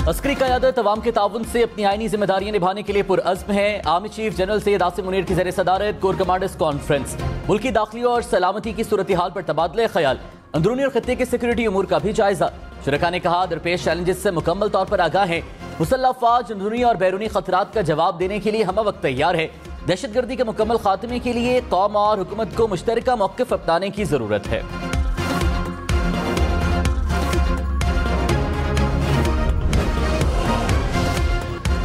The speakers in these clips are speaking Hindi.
अस्करी क़यादत अवाम के ताउन से अपनी आईनी जिम्मेदारियां निभाने के लिए पुरअज़्म है। Army chief general Syed Asim Munir की ज़ेर सदारत कोर कमांडर्स कॉन्फ्रेंस, मुल्की दाखिली और सलामती की सूरत हाल पर तबादला ख्याल, अंदरूनी और खत्ते के सिक्योरिटी उमूर का भी जायजा। शुरका ने कहा दरपेश चैलेंजेस से मुकम्मल तौर पर आगाह है। मुसल्लह अफवाज अंदरूनी और बैरूनी खतरात का जवाब देने के लिए हम वक्त तैयार है। दहशतगर्दी के मुकम्मल खात्मे के लिए कौम और हुकूमत को मुश्तरका मौक़िफ़ अपनाने की ज़रूरत है।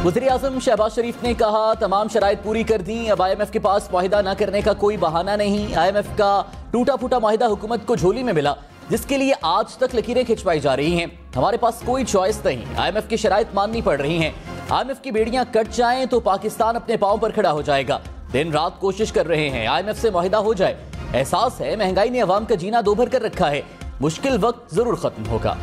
वज़ीर-ए-आज़म शहबाज शरीफ ने कहा तमाम शराइत पूरी कर दी, अब IMF के पास मुआहिदा न करने का कोई बहाना नहीं। IMF का टूटा फूटा मुआहिदा हुकूमत को झोली में मिला, जिसके लिए आज तक लकीरें खिंचवाई जा रही हैं। हमारे पास कोई चॉइस नहीं, IMF की शराइत माननी पड़ रही हैं। IMF की बेड़ियां कट जाएं तो पाकिस्तान अपने पांव पर खड़ा हो जाएगा। दिन रात कोशिश कर रहे हैं IMF से मुआहिदा हो जाए। एहसास है महंगाई ने अवाम का जीना दोभर कर रखा है, मुश्किल वक्त जरूर खत्म होगा।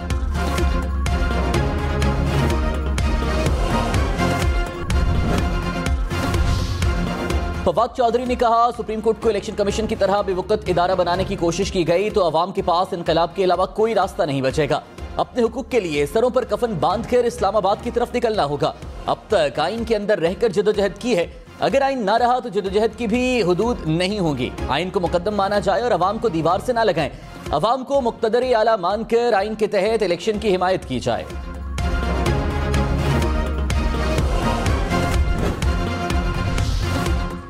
फवाद चौधरी ने कहा सुप्रीम कोर्ट को इलेक्शन कमीशन की तरह बेवकूफ इदारा बनाने की कोशिश की गई तो अवाम के पास इनकलाब के अलावा कोई रास्ता नहीं बचेगा। अपने हुकूक के लिए सरों पर कफन बांधकर इस्लामाबाद की तरफ निकलना होगा। अब तक आइन के अंदर रहकर जदोजहद की है, अगर आइन ना रहा तो जदोजहद की भी हुदूद नहीं होगी। आइन को मुकद्दम माना जाए और अवाम को दीवार से ना लगाएं। अवाम को मुक्तदर आला मानकर आइन के तहत इलेक्शन की हिमायत की जाए।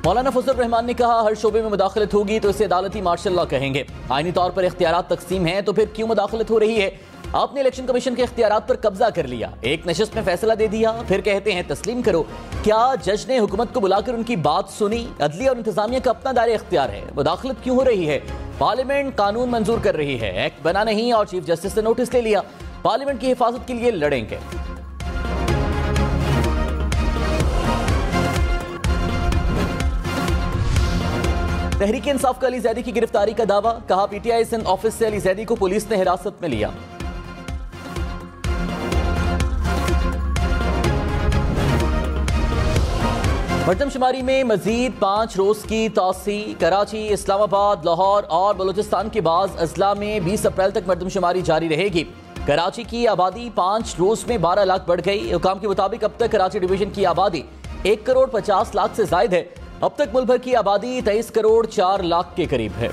मौलाना फजल रहमान ने कहा हर शोबे में मुदाखलत होगी तो इसे अदालती मार्शल लॉ कहेंगे। आईनी तौर पर इख्तियारात तकसीम है तो फिर क्यों मुदाखलत हो रही है। आपने इलेक्शन कमीशन के इख्तियारात पर कब्जा कर लिया, एक नशिस्त में फैसला दे दिया, फिर कहते हैं तस्लीम करो। क्या जज ने हुकूमत को बुलाकर उनकी बात सुनी? अदलिया और इंतजामिया का अपना दायरा इख्तियार है, मुदाखलत क्यों हो रही है? पार्लियामेंट कानून मंजूर कर रही है, एक्ट बना नहीं और चीफ जस्टिस से नोटिस ले लिया। पार्लियामेंट की हिफाजत के लिए लड़ेंगे। तहरीक इंसाफ का अली जैदी की गिरफ्तारी का दावा, कहा पीटीआई सिंध ऑफिस से अली जैदी को पुलिस ने हिरासत में लिया। मर्दमशुमारी में मजीद 5 रोज की तौसी, कराची, इस्लामाबाद, लाहौर और बलूचिस्तान के बाद अजला में 20 अप्रैल तक मर्दमशुमारी जारी रहेगी। कराची की आबादी 5 रोज में 12 लाख बढ़ गई। हुकाम के मुताबिक अब तक कराची डिवीजन की आबादी 1 करोड़ 50 लाख से जायद है। अब तक मुल्क भर की आबादी 23 करोड़ 4 लाख के करीब है।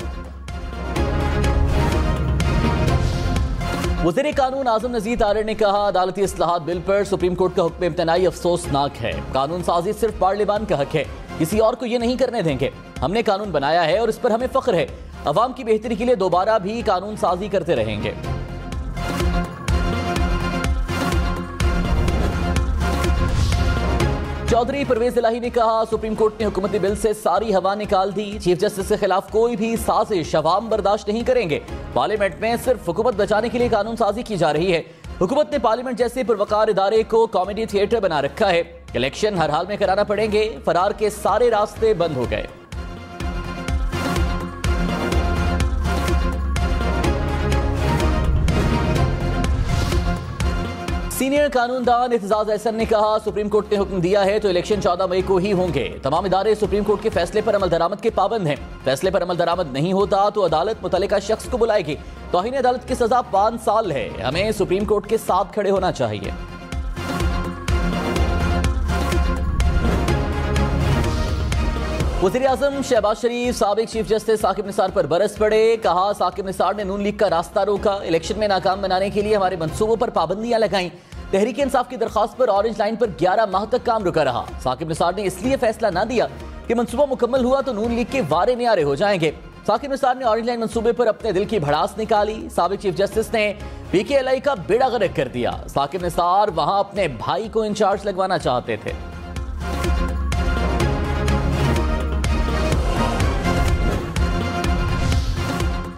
वज़ीर कानून आजम नज़ीर तारिर ने कहा अदालती इस्लाहात बिल पर सुप्रीम कोर्ट का हुक्म इम्तनाई अफसोसनाक है। कानून साजी सिर्फ पार्लियामान का हक है, किसी और को यह नहीं करने देंगे। हमने कानून बनाया है और इस पर हमें फख्र है। अवाम की बेहतरी के लिए दोबारा भी कानून साजी करते रहेंगे। चौधरी परवेज इलाही ने कहा सुप्रीम कोर्ट ने हुकूमती बिल से सारी हवा निकाल दी। चीफ जस्टिस के खिलाफ कोई भी साजिश अवाम बर्दाश्त नहीं करेंगे। पार्लियामेंट में सिर्फ हुकूमत बचाने के लिए कानून साजी की जा रही है। हुकूमत ने पार्लियामेंट जैसे पुरवकार इदारे को कॉमेडी थिएटर बना रखा है। इलेक्शन हर हाल में कराना पड़ेंगे, फरार के सारे रास्ते बंद हो गए। सीनियर कानूनदान एतजाज एहसन ने कहा सुप्रीम कोर्ट ने हुक्म दिया है तो इलेक्शन 14 मई को ही होंगे। तमाम इदारे सुप्रीम कोर्ट के फैसले पर अमल दरामद के पाबंद हैं। फैसले पर अमल दरामद नहीं होता तो अदालत मुतल्लिका शख्स को बुलाएगी। तौहीन अदालत की सजा 5 साल है। हमें सुप्रीम कोर्ट के साथ खड़े होना चाहिए। वज़ीर-ए-आज़म शहबाज शरीफ साबिक चीफ जस्टिस साकिब निसार पर बरस पड़े। कहा साकिब निसार ने नून लीग का रास्ता रोका, इलेक्शन में नाकाम बनाने के लिए हमारे मंसूबों पर पाबंदियां लगाईं। तहरीक इंसाफ की दरखास्त पर ऑरेंज लाइन पर 11 माह तक काम रुका रहा। साकिब निसार ने इसलिए फैसला ना दिया कि मंसूबा मुकम्मल हुआ तो नून लीग के वारे न्यारे हो जाएंगे। साकिब निसार ने ऑरेंज लाइन मंसूबे पर अपने दिल की भड़ास निकाली। साबिक चीफ जस्टिस ने PKLI का बेड़ा गर्क कर दिया। साकिब निसार वहां अपने भाई को इंचार्ज लगवाना चाहते थे।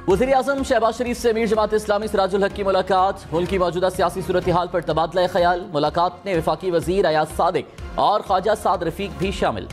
वज़ीर-ए-आज़म शहबाज शरीफ से अमीर जमात इस्लामी सिराजुल हक की मुलाकात, मुल्क की मौजूदा सियासी सूरत हाल पर तबादला ख्याल। मुलाकात में वफाकी वजीर अयाज सादिक और ख्वाजा साद रफीक भी शामिल।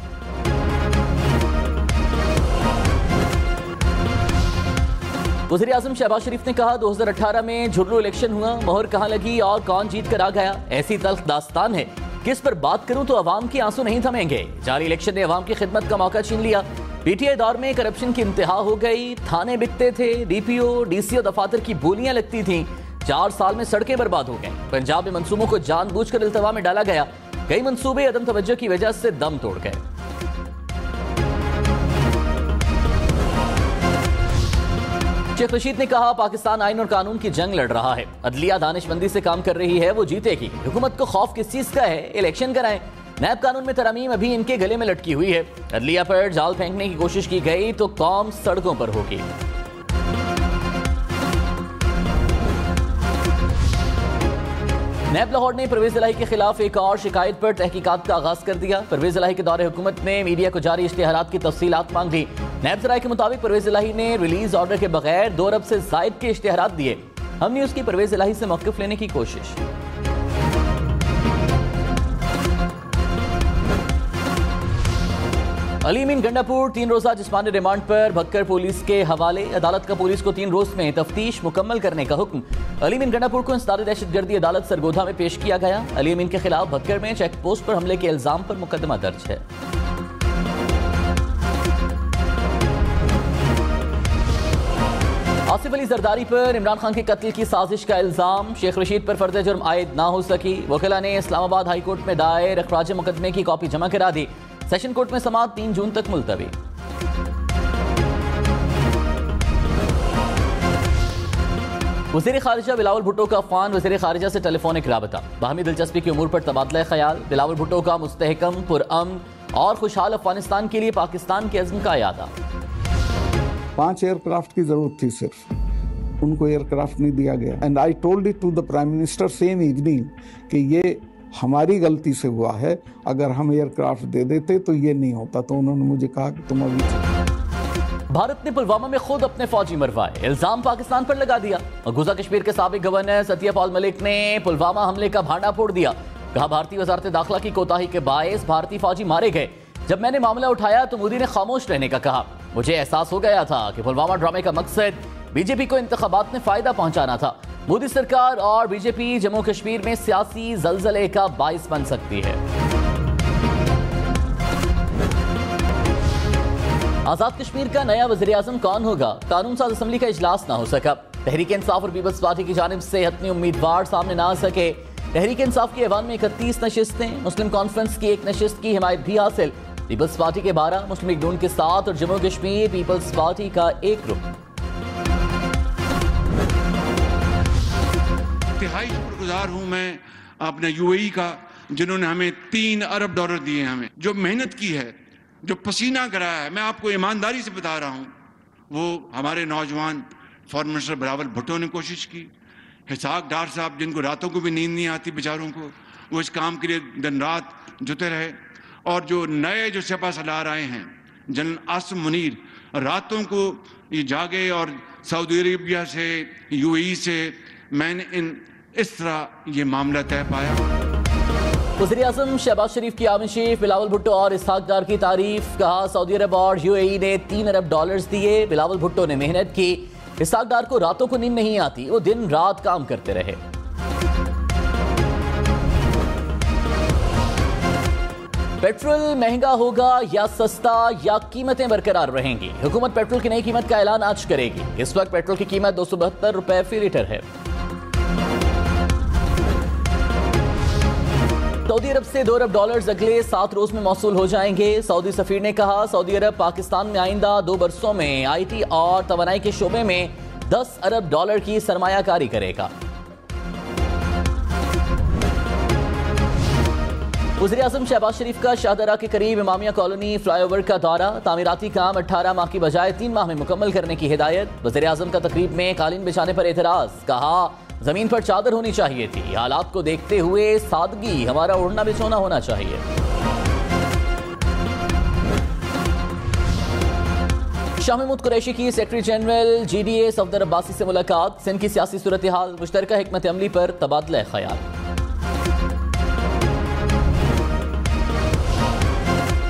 वज़ीर-ए-आज़म शहबाज शरीफ ने कहा 2018 में झुर्रू इलेक्शन हुआ, मोहर कहां लगी और कौन जीत कर आ गया, ऐसी तल्ख दास्तान है कि इस पर बात करूं तो अवाम के आंसू नहीं थमेंगे। जारी इलेक्शन ने अवाम की खिदमत का मौका छीन लिया। पीटीआई दौर में करप्शन की इंतहा हो गई, थाने बिकते थे, DPO DCO दफातर की बोलियां लगती थीं, 4 साल में सड़कें बर्बाद हो गई। पंजाब में मंसूबों को जानबूझकर इल्तवा में डाला गया। कई मंसूबे अदम तवज्जो की वजह से दम तोड़ गए। शेख रशीद ने कहा, पाकिस्तान आइन और कानून की जंग लड़ रहा है। अदलिया दानिशमंदी से काम कर रही है, वो जीतेगी। हुकूमत को खौफ किस चीज का है? इलेक्शन कराएं। नैब कानून में तरमीम अभी इनके गले में लटकी हुई है। अदलिया पर जाल फेंकने की कोशिश की गई तो कौम सड़कों पर होगी। नैब लाहौर ने परवेज इलाही के खिलाफ एक और शिकायत पर तहकीकात का आगाज कर दिया। परवेज इलाही के दौरे हुकूमत में मीडिया को जारी इश्तिहारात की तफसीलात मांग ली। नैब ज़राए के मुताबिक परवेज इलाही ने रिलीज ऑर्डर के बगैर 2 अरब से जायद के इश्तिहारात दिए। हम न्यूज़ की परवेज इलाही से मौक़िफ़ लेने की कोशिश। अली अमीन गंडापुर 3 रोज़ा जिस्मानी रिमांड पर भक्कर पुलिस के हवाले। अदालत का पुलिस को 3 रोज में तफ्तीश मुकम्मल करने का हुक्म। अली अमीन गंडापुर को इंसदाद दहशतगर्दी अदालत सरगोधा में पेश किया गया। अली अमीन के खिलाफ भक्कर में चेक पोस्ट पर हमले के इल्जाम पर मुकदमा दर्ज है। आसिफ अली जरदारी पर इमरान खान के कत्ल की साजिश का इल्जाम। शेख रशीद पर फर्द जुर्म आयद ना हो सकी। वकीला ने इस्लामाबाद हाई कोर्ट में दायर अखराज मुकदमे की कॉपी जमा करा दी। सेशन कोर्ट में समाअत 3 जून तक मुलतवी। वज़ीर खारिजा बिलावल भुट्टो का अफगान वज़ीर खारिजा से टेलीफोनिक राबता। बाहमी दिलचस्पी की उमूर पर तबादला ख्याल। बिलावल भुट्टो का मुस्तहकम, पुरअमन और खुशहाल अफगानिस्तान के लिए पाकिस्तान के अज़्म का यादा। 5 एयरक्राफ्ट की जरूरत थी, सिर्फ उनको एयरक्राफ्ट नहीं दिया गया। And I told it to the prime minister same evening कि ये हमारी गलती से हुआ है, अगर हम एयरक्राफ्ट दे देते तो ये नहीं होता। तो उन्होंने मुझे कहा कि तुम अभी। भारत ने पुलवामा में खुद अपने फौजी मरवाए, इल्जाम पाकिस्तान पर लगा दिया। मकबूजा कश्मीर के साबिक गवर्नर सत्यपाल मलिक ने पुलवामा हमले का भांडा फोड़ दिया। कहा, भारतीय वजारत दाखिला की कोताही के बायस भारतीय फौजी मारे गए। जब मैंने मामला उठाया तो मोदी ने खामोश रहने का कहा। मुझे एहसास हो गया था कि पुलवामा ड्रामे का मकसद बीजेपी को इंतखाबात में फायदा पहुंचाना था। मोदी सरकार और बीजेपी जम्मू कश्मीर में सियासी जलजले का बाइस बन सकती है। आजाद कश्मीर का नया वज़ीर आज़म कौन होगा? कानून साज असम्बली का इजलास ना हो सका। तहरीक इंसाफ और पीपल्स पार्टी की जानिब से हतमी उम्मीदवार सामने ना आ सके। तहरीक इंसाफ की ऐवान में 31 नशिस्तें, मुस्लिम कॉन्फ्रेंस की 1 नशिस्त की हिमायत भी हासिल। पीपल्स पार्टी के 12, मुस्लिम लीग नून के 7 और जम्मू कश्मीर पीपल्स पार्टी का 1 रुकन। इंतहाई शुक्रगुजार हूं मैं अपने यूएई का, जिन्होंने हमें $3 अरब दिए। हमें जो मेहनत की है, जो पसीना कराया है, मैं आपको ईमानदारी से बता रहा हूं, वो हमारे नौजवान फॉरेन मिनिस्टर बिलावल भुट्टो ने कोशिश की। हिसाक डार साहब, जिनको रातों को भी नींद नहीं आती बेचारों को, वो इस काम के लिए दिन रात जुटे रहे। और जो नए जो सिपा सलार आए हैं, जनरल आसिम मुनीर, रातों को ये जागे और सऊदी अरेबिया से, यूएई से मैंने इस तरह ये मामला तय पाया। वज़ीर आज़म शहबाज शरीफ की आमिर शेख बिलावल भुट्टो और इसहाक डार की तारीफ। कहा, सऊदी अरब और यूएई ने $3 अरब दिए। बिलावल भुट्टो ने मेहनत की। इसहाक डार को रातों को नींद नहीं आती, वो दिन रात काम करते रहे। पेट्रोल महंगा होगा या सस्ता, या कीमतें बरकरार रहेंगी? हुकूमत पेट्रोल की नई कीमत का ऐलान आज करेगी। इस वक्त पेट्रोल की कीमत 272 रुपए फी लीटर है। सऊदी अरब से $2 अरब अगले 7 रोज में मौसूल हो जाएंगे। सऊदी सफीर ने कहा, सऊदी अरब पाकिस्तान में आइंदा 2 बरसों में आईटी और तवानाई के शोबे में $10 अरब की सरमायाकारी करेगा। वज़ीर आज़म शहबाज शरीफ का शाहदरा के करीब इमामिया कॉलोनी फ्लाईओवर का दौरा। तामीराती काम 18 माह की बजाय 3 माह में मुकम्मल करने की हिदायत। वज़ीर आज़म का तकरीब में कालीन बिछाने पर एतराज। कहा, जमीन पर चादर होनी चाहिए थी। हालात को देखते हुए सादगी हमारा ओढ़ना बिछोना होना चाहिए। शाह महमूद कुरैशी की secretary general GDA Safdar Abbasi से मुलाकात। सिंध की सियासी सूरत हाल, मुश्तरका हिकमत अमली पर तबादला ख्याल।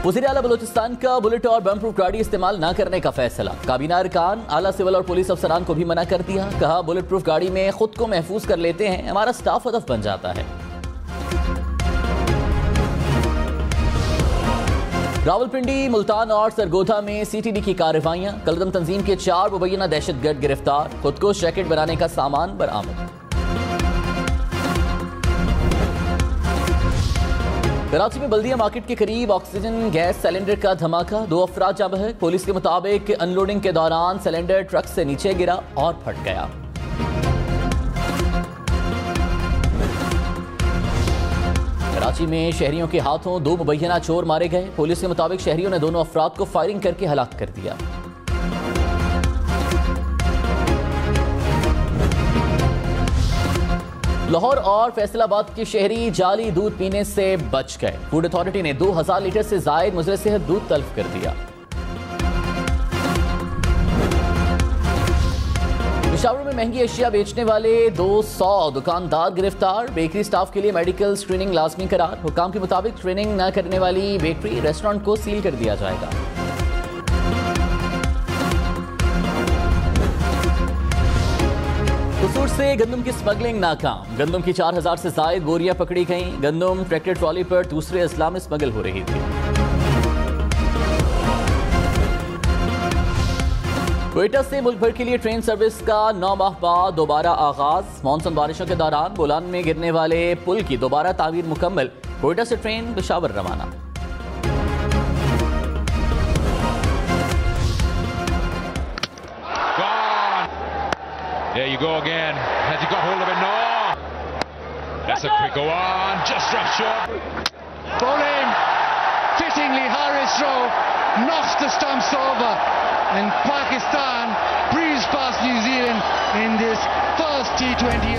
वज़ीर आला बलूचिस्तान का बुलेट और बम प्रूफ गाड़ी इस्तेमाल न करने का फैसला। काबीना अरकान, आला सिविल और पुलिस अफसरान को भी मना कर दिया। कहा, बुलेट प्रूफ गाड़ी में खुद को महफूज कर लेते हैं, हमारा स्टाफ हदफ बन जाता है। रावलपिंडी, मुल्तान और सरगोधा में CTD की कार्रवाइयां। कलदम तंजीम के 4 मुबैना दहशतगर्द गिरफ्तार। खुद को रैकेट बनाने का सामान बरामद। कराची में बल्दिया मार्केट के करीब ऑक्सीजन गैस सिलेंडर का धमाका, 2 अफराद जाँ बहक। पुलिस के मुताबिक अनलोडिंग के दौरान सिलेंडर ट्रक से नीचे गिरा और फट गया। कराची में शहरियों के हाथों 2 मुबैना चोर मारे गए। पुलिस के मुताबिक शहरियों ने दोनों अफराद को फायरिंग करके हलाक कर दिया। लाहौर और फैसलाबाद के शहरी जाली दूध पीने से बच गए। फूड अथॉरिटी ने 2000 लीटर से जायद मुज़र सेहत दूध तल्फ कर दिया। पेशावर में महंगी अशिया बेचने वाले 200 दुकानदार गिरफ्तार। बेकरी स्टाफ के लिए मेडिकल स्क्रीनिंग लाजमी करार। हुकाम के मुताबिक ट्रेनिंग न करने वाली बेकरी रेस्टोरेंट को सील कर दिया जाएगा। कसूर से गंदम की स्मगलिंग नाकाम। गंदम की 4000 से जायद बोरियां पकड़ी गईं। गंदम ट्रैक्टर ट्रॉली पर दूसरे अजला में स्मगल हो रही थी। क्वेटा से मुल्क भर के लिए ट्रेन सर्विस का 9 माह बाद दोबारा आगाज। मॉनसून बारिशों के दौरान बोलान में गिरने वाले पुल की दोबारा तामीर मुकम्मल। क्वेटा से ट्रेन पेशावर रवाना। There you go again. Has he got hold of it? No. That's a quick one. Just rush short. Bowling. Fittingly, Haris Rowe knocks the stumps over. And Pakistan breeze past New Zealand in this first T20.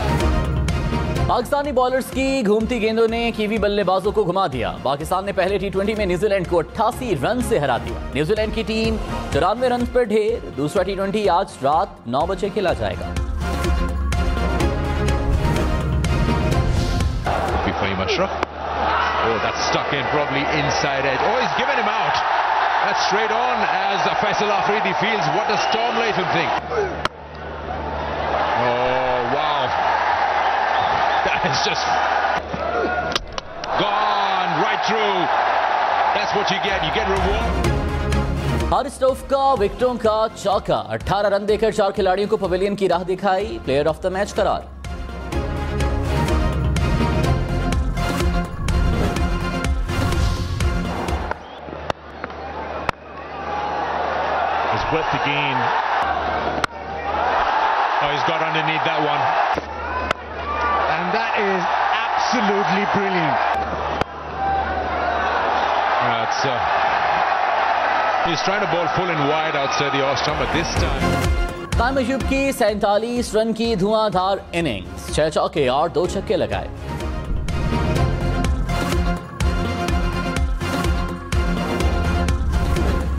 Pakistani bowlers की घूमती गेंदों ने कीवी बल्लेबाजों को घुमा दिया। पाकिस्तान ने पहले T20 में न्यूजीलैंड को 88 रन से हरा दिया। न्यूजीलैंड की टीम 94 रन पर ढेर। दूसरा T20 आज रात 9 बजे खेला जाएगा। Oh, that's stuck in probably inside edge. Oh, he's given him out. That's straight on as Faisal Afridi feels. What does Tom Latham think? Oh, wow. That is just gone right through. That's what you get. You get reward. Haris Rauf का विकेटों का चौका। 18 रन देकर 4 खिलाड़ियों को पवेलियन की राह दिखाई। प्लेयर ऑफ द मैच करार। Whipped again. Oh, he's got underneath that one. And that is absolutely brilliant. That's he's trying to bowl full and wide outside the off stump, but this time. कायम अयूब की 47 रन की धुआंधार इनिंग्स, 6 चौके और 2 छक्के लगाए।